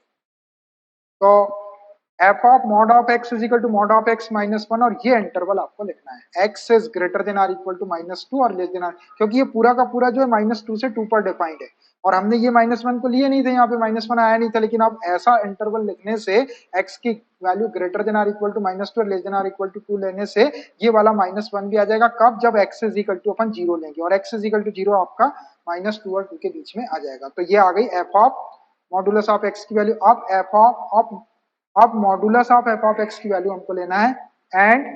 तो f of mod of x is equal to mod of x -1, और ये इंटरवल आपको लिखना है, x is greater than or equal to -2 और लेस देन आर, क्योंकि ये पूरा का पूरा जो है -2 से 2 पर डिफाइंड है, और हमने ये -1 को लिए नहीं थे, यहाँ पे -1 आया नहीं था, लेकिन अब ऐसा इंटरवल लिखने से एक्स की value greater than or equal to -2 और less than or equal to 2 लेने से ये वाला -1 भी आ जाएगा। कब, जब एक्स इज इक्वल टू अपन 0 लेंगे, और एक्स इज इक्वल टू 0 आपका -2 और 2 के बीच में आ जाएगा। तो ये आ गई f of modulus of x की वैल्यू। अब एफ ऑफ, अब modulus of f of x की वैल्यू हमको लेना है, and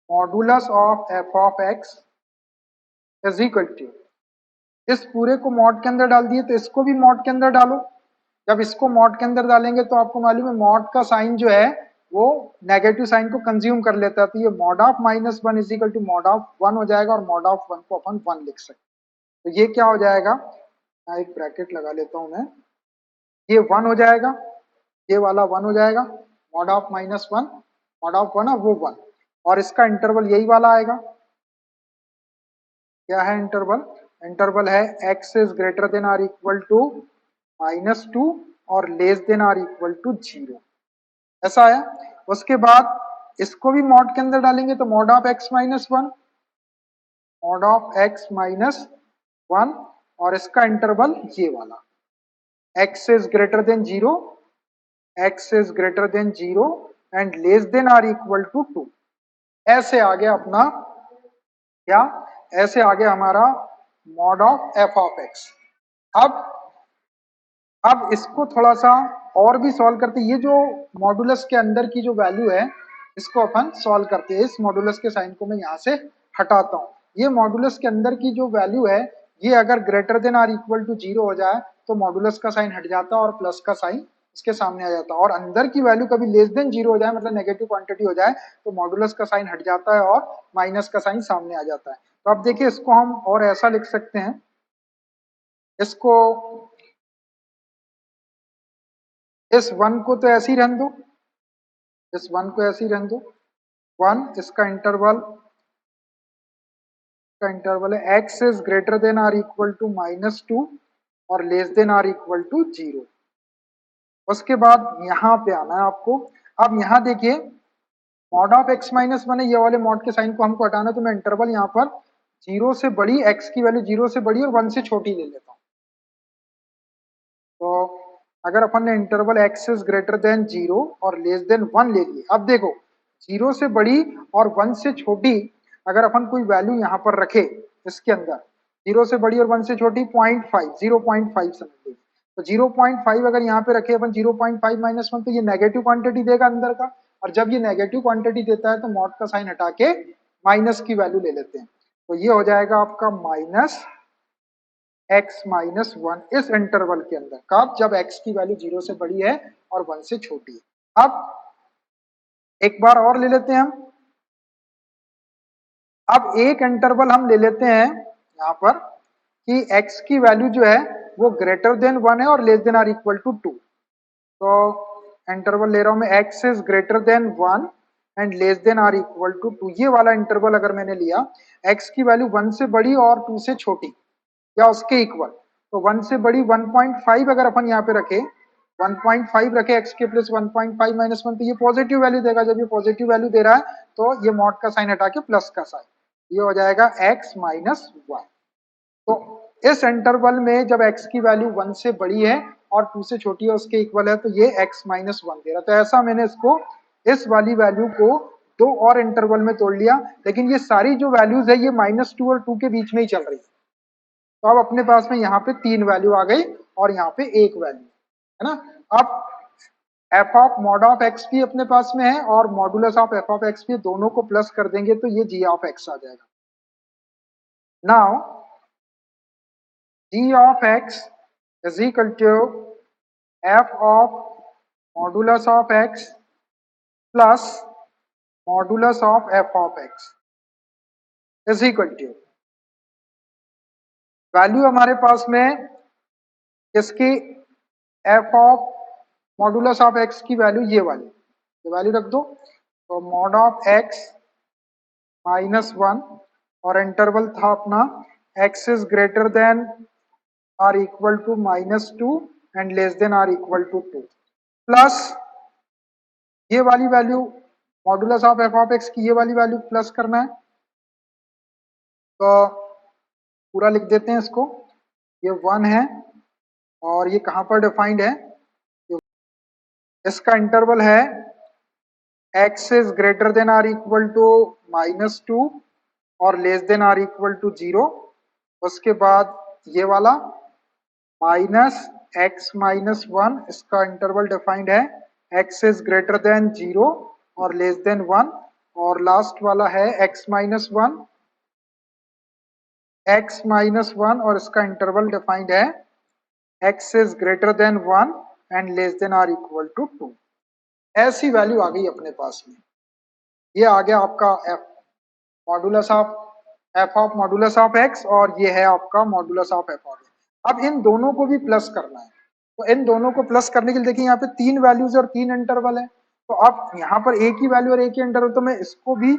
modulus of f of x is equal to, इस पूरे को मॉड के अंदर डाल दिए तो इसको भी मॉड के अंदर डालो। जब इसको मॉड के अंदर डालेंगे तो आपको मालूम है मॉड का साइन जो है वो नेगेटिव साइन को कंज्यूम कर लेता है, तो ये mod of -1 is equal to mod of 1 हो जाएगा, और मॉड ऑफ 1 को अपन 1 लिख सकते। तो ये क्या हो जाएगा, मैं एक ब्रैकेट लगा लेता हूं मैं, ये 1 हो जाएगा, ये वाला 1 हो जाएगा, मॉड ऑफ -1, मॉड ऑफ 1 और वो 1, और इसका इंटरवल यही वाला आएगा। क्या है इंटरवल, इंटरवल है x is greater than or equal to -2 और less than or equal to 0, ऐसा आया। उसके बाद इसको भी मॉड के अंदर डालेंगे तो mod of x -1, mod of x -1, और इसका इंटरवल ये वाला, x is greater than 0, x is greater than 0 and less than or equal to 2। ऐसे आ गया अपना क्या, ऐसे आ गया हमारा mod of f of x. अब अब इसको थोड़ा सा और भी सॉल्व करते, ये जो मॉडुलस के अंदर की जो वैल्यू है इसको अपन सॉल्व करते हैं। इस मॉडुलस के साइन को मैं यहाँ से हटाता हूँ। ये मॉडुलस के अंदर की जो वैल्यू है ये अगर greater than or equal to 0 हो जाए तो मॉडुलस का साइन हट जाता है और प्लस का साइन इसके सामने आ जाता है, और अंदर की वैल्यू कभी लेस देन 0 हो जाए, मतलब नेगेटिव क्वांटिटी हो जाए, तो मॉडुलस का साइन हट जाता है और माइनस का साइन सामने आ जाता है। तो अब देखिए इसको हम और ऐसा लिख सकते हैं, इसको, इस 1 को तो ऐसे ही रहने दो, इस 1 को ऐसे ही रहने दो, 1 इसका इंटरवल है x is greater than or equal to -2 और less than or equal to 0। उसके बाद यहाँ पे आना है आपको। अब यहाँ देखिए मॉड ऑफ x -1 है, ये वाले मॉड के साइन को हमको हटाना, तो मैं इंटरवल यहाँ पर 0 से बड़ी, x की वैल्यू 0 से बड़ी और 1 से छोटी ले लेता हूँ। तो अगर अपन ने interval x is greater than 0 और लेस देन 1 ले लिए, अब देखो 0 से बड़ी और 1 से छोटी अगर अपन कोई वैल्यू यहाँ पर रखे इसके अंदर, 0 से बड़ी और 1 से छोटी 0.5, 0.5 समझ लीजिए, तो 0.5 अगर यहाँ पे रखे अपन 0.5 -1, तो ये नेगेटिव क्वांटिटी देगा अंदर का, और जब ये नेगेटिव क्वांटिटी देता है तो मॉड का साइन हटा के माइनस की वैल्यू ले लेते हैं, तो ये हो जाएगा आपका -x -1 इस इंटरवल के अंदर। कब, जब x की वैल्यू 0 से बड़ी है और 1 से छोटी है। अब एक बार और ले लेते हैं हम, अब एक इंटरवल हम ले लेते हैं यहाँ पर कि x की वैल्यू जो है वो ग्रेटर देन 1 है और less than or equal to 2। तो इंटरवल ले रहा हूं मैं, x is greater than 1 and less than or equal to 2, ये वाला इंटरवल अगर मैंने लिया, x की वैल्यू 1 से बड़ी और 2 से छोटी या उसके इक्वल, तो 1 से बड़ी 1.5 अगर अपन यहाँ पे रखे, 1.5 रखे x के प्लस 1.5 माइनस 1, तो ये पॉजिटिव वैल्यू देगा। जब ये पॉजिटिव वैल्यू दे रहा है तो ये मॉड का साइन हटा के प्लस का साइन, ये हो जाएगा x माइनस 1। तो इस इंटरवल में जब x की वैल्यू 1 से बड़ी है और 2 से छोटी है उसके इक्वल है, तो ये x माइनस 1 दे रहा। तो ऐसा मैंने इसको, इस वाली वैल्यू को दो और इंटरवल में तोड़ लिया, लेकिन ये सारी जो वैल्यूज है ये -2 और 2 के बीच में ही चल रही है। तो अब अपने पास में यहाँ पे 3 वैल्यू आ गई और यहाँ पे 1 वैल्यू, है ना। अब f of mod of x भी अपने पास में है और modulus of f of x भी, दोनों को प्लस कर देंगे तो ये जी ऑफ एक्स आ जाएगा। Now g of x is equal to F of modulus of x plus modulus of f of x is equal to, value हमारे पास में इसकी f of modulus of x की वैल्यू ये वाली, ये वैल्यू रख दो। तो मॉड ऑफ एक्स माइनस 1 और इंटरवल था अपना x is greater than or equal to -2 and less than or equal to 2, plus ये वाली value modulus of f of x की, ये वाली वैल्यू प्लस करना है। तो पूरा लिख देते हैं इसको, ये 1 है और ये कहाँ पर डिफाइंड है, इसका इंटरवल है x is greater than or equal to -2 और less than or equal to 0। उसके बाद ये वाला -x माइनस 1, इसका इंटरवल डिफाइंड है x इज ग्रेटर देन 0 और लेस देन 1। और लास्ट वाला है x माइनस 1, और इसका इंटरवल डिफाइंड है x is greater than 1 and less than or equal to 2। ऐसी वैल्यू आ गई अपने पास में। ये आ गया आपका F modulus of f of modulus of x और ये है आपका modulus of f of x. अब इन दोनों को भी प्लस करना है, तो इन दोनों को प्लस करने के लिए देखिए यहाँ पे 3 वैल्यूज और 3 इंटरवल है। तो अब यहाँ पर एक ही वैल्यू और एक ही इंटरवल, तो मैं इसको भी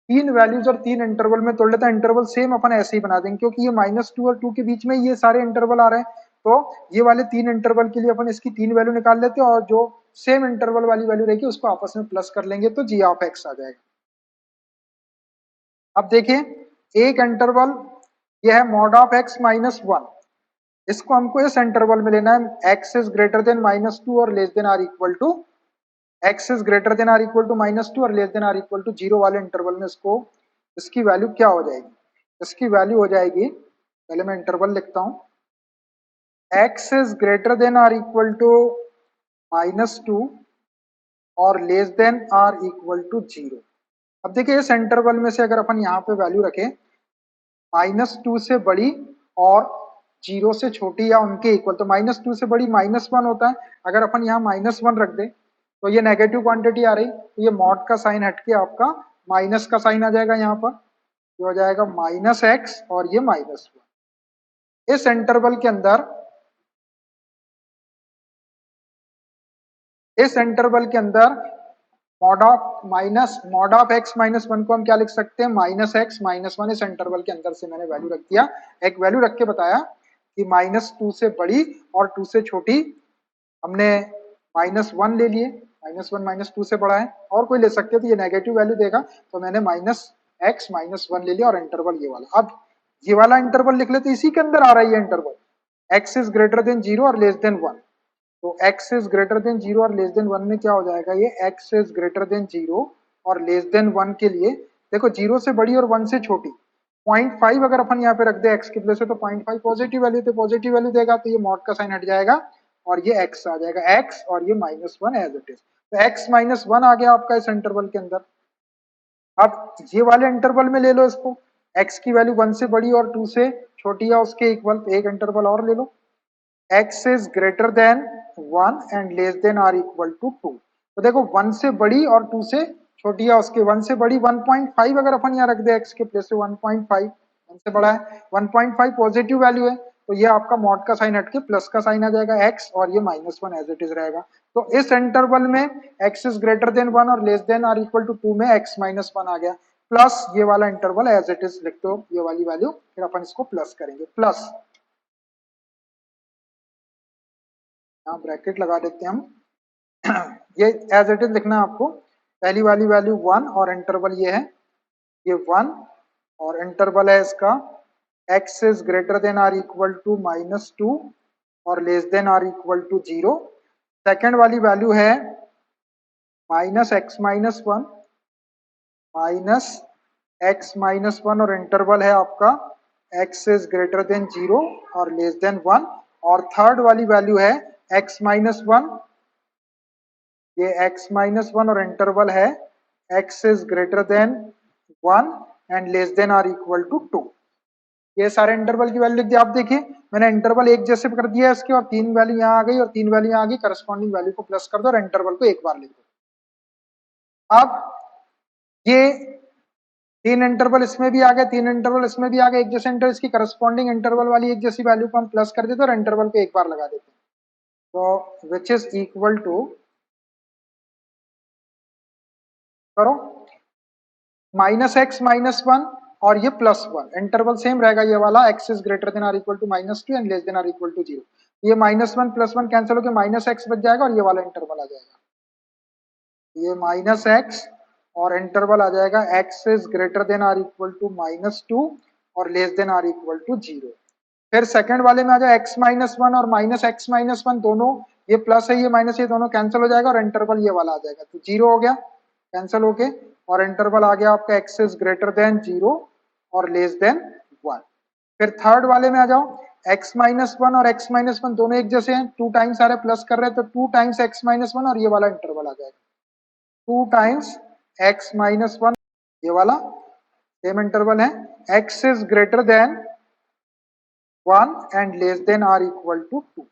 3 वैल्यूज और 3 इंटरवल में तोड़ लेता। इंटरवल सेम अपन ऐसे ही बना देंगे क्योंकि ये -2 और 2 के बीच में ये सारे इंटरवल आ रहे हैं। तो ये वाले 3 इंटरवल के लिए अपन इसकी 3 वैल्यू निकाल लेते हैं और जो सेम इंटरवल वाली वैल्यू रहेगी उसको आपस में प्लस कर लेंगे तो जी ऑफ एक्स आ जाएगा। अब देखिए एक इंटरवल ये है मॉड ऑफ एक्स माइनस 1, इसको हमको इस इंटरवल में लेना है एक्स इज ग्रेटर देन -2 और less than or equal to, x is greater than or equal to -2 और less than or equal to 0 वाले इंटरवल में इसको, इसकी वैल्यू क्या हो जाएगी, इसकी वैल्यू हो जाएगी, पहले मैं इंटरवल लिखता हूं, x is greater than or equal to -2 और less than or equal to 0। अब देखिए इस इंटरवल में से अगर अपन यहाँ पे वैल्यू रखें -2 से बड़ी और 0 से छोटी या उनके इक्वल, तो -2 से बड़ी -1 होता है। अगर अपन यहाँ -1 रख दें तो ये नेगेटिव क्वांटिटी आ रही, तो ये मॉड का साइन हटके आपका माइनस का साइन आ जाएगा यहाँ पर, ये हो जाएगा -x और ये -1। इस इंटरवल के अंदर, इस इंटरवल के अंदर मॉड ऑफ x माइनस 1 को हम क्या लिख सकते हैं, -x -1। इस इंटरवल के अंदर से मैंने वैल्यू रख दिया, एक वैल्यू रख के बताया कि -2 से बड़ी और 2 से छोटी, हमने -1 ले लिए, -1 -2 से बड़ा है, और कोई ले सकते तो ये नेगेटिव वैल्यू देगा, तो मैंने -x -1 ले लिया और इंटरवल ये वाला। अब ये वाला इंटरवल लिख लेते, इसी के अंदर आ रहा है ये interval, x is greater than 0 और लेस देन 1। तो x इज ग्रेटर देन 0 और लेस देन 1 में क्या हो जाएगा, ये x इज ग्रेटर देन 0 और लेस देन 1 के लिए देखो 0 से बड़ी और 1 से छोटी, 0.5 अगर अपन यहाँ पे रख दे x की प्लेस पे तो 0.5 पॉजिटिव वैल्यू, तो पॉजिटिव वैल्यू देगा तो ये मॉड का साइन हट जाएगा और ये x आ जाएगा, x और ये -1 एज इट इज। तो x -1 आ गया आपका इस इंटरवल के अंदर। अब ये वाले इंटरवल में ले लो इसको, x की वैल्यू 1 से बड़ी और 2 से छोटी या उसके इक्वल, तो एक इंटरवल और ले लो, x is greater than 1 and less than or equal to 2। तो देखो 1 से बड़ी और 2 से छोटी है उसके, 1 से बड़ी 1.5 अगर अपन यहाँ रख दे x के प्लेस से 1.5, 1 से बड़ा है 1.5 पॉजिटिव वैल्यू है, तो ये आपका मॉड का साइन हटके प्लस का साइन आ जाएगा x, और ये -1 एज इट इज रहेगा। तो इस इंटरवल में x इज ग्रेटर देन 1 और less than or equal to 2 में x -1 आ गया, प्लस ये वाला इंटरवल एज इट इज लिख दो ये वाली वैल्यू, फिर अपन इसको प्लस करेंगे, प्लस यहाँ ब्रैकेट लगा देते हैं हम ये एज इट इज लिखना है आपको, पहली वाली वैल्यू 1 और इंटरवल ये है, ये 1 और इंटरवल है इसका x is greater than or equal to -2 और less than or equal to 0। Second वाली वैल्यू है -x -1 -x-1 और इंटरवल है आपका x इज ग्रेटर देन 0 और लेस देन 1। और थर्ड वाली वैल्यू है x -1, ये x -1 और इंटरवल है x is greater than 1 and less than or equal to 2। ये सारे इंटरवल की वैल्यू लिख दी। आप देखिए मैंने इंटरवल एक जैसे कर दिया इसके, और 3 वैल्यू यहाँ आ गई और 3 वैल्यू यहाँ आ गई, करस्पॉन्डिंग वैल्यू को प्लस कर दो और इंटरवल को एक बार लिख दो। अब ये 3 इंटरवल इसमें भी आ गए, 3 इंटरवल इसमें भी आ गए, एक जैसे इंटरवल, इसकी करस्पॉन्डिंग इंटरवल वाली एक जैसी वैल्यू को हम प्लस कर देते और इंटरवल को एक बार लगा देते हैं, तो विच इज इक्वल टू, करो -x -1 और ये +1, इंटरवल सेम रहेगा ये वाला, x is greater than or equal to -2 and less than or equal to 0। ये -1 +1 कैंसिल होकर -x बच जाएगा और ये वाला इंटरवल आ जाएगा, ये -x और इंटरवल आ जाएगा x is greater than or equal to -2 और less than or equal to 0। फिर सेकंड वाले में आ जाए x -1 और -x -1 दोनों, ये प्लस है ये माइनस, ये दोनों कैंसिल हो जाएगा और इंटरवल ये वाला आ जाएगा, तो 0 हो गया कैंसिल होके, और इंटरवल आ गया आपका x इज ग्रेटर देन 0 और लेस देन 1। फिर थर्ड वाले में आ जाओ, x -1 और x -1 दोनों एक जैसे हैं, 2 टाइम्स सारे प्लस कर रहे हैं, तो 2 टाइम्स x -1 और ये वाला इंटरवल आ जाएगा, 2 टाइम्स x -1, ये वाला सेम इंटरवल है, x is greater than 1 and less than or equal to 2।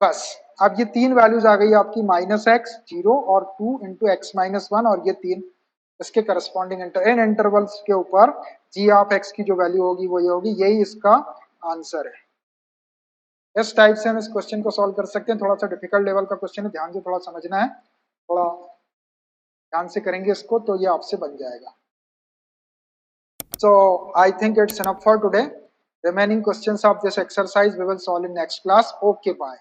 बस अब ये 3 वैल्यूज आ गई आपकी, -x 0 और 2 इंटू x -1, और ये 3 इसके करस्पॉन्डिंग इन इंटरवल्स के ऊपर g ऑफ x की जो वैल्यू होगी वो ये होगी, यही इसका आंसर है। इस टाइप से हम इस क्वेश्चन को सॉल्व कर सकते हैं। थोड़ा सा डिफिकल्ट लेवल का क्वेश्चन है, ध्यान से थोड़ा समझना है, थोड़ा ध्यान से करेंगे इसको तो ये आपसे बन जाएगा। So I think it's enough for today. Remaining questions of this exercise we will solve in next class. Okay, bye.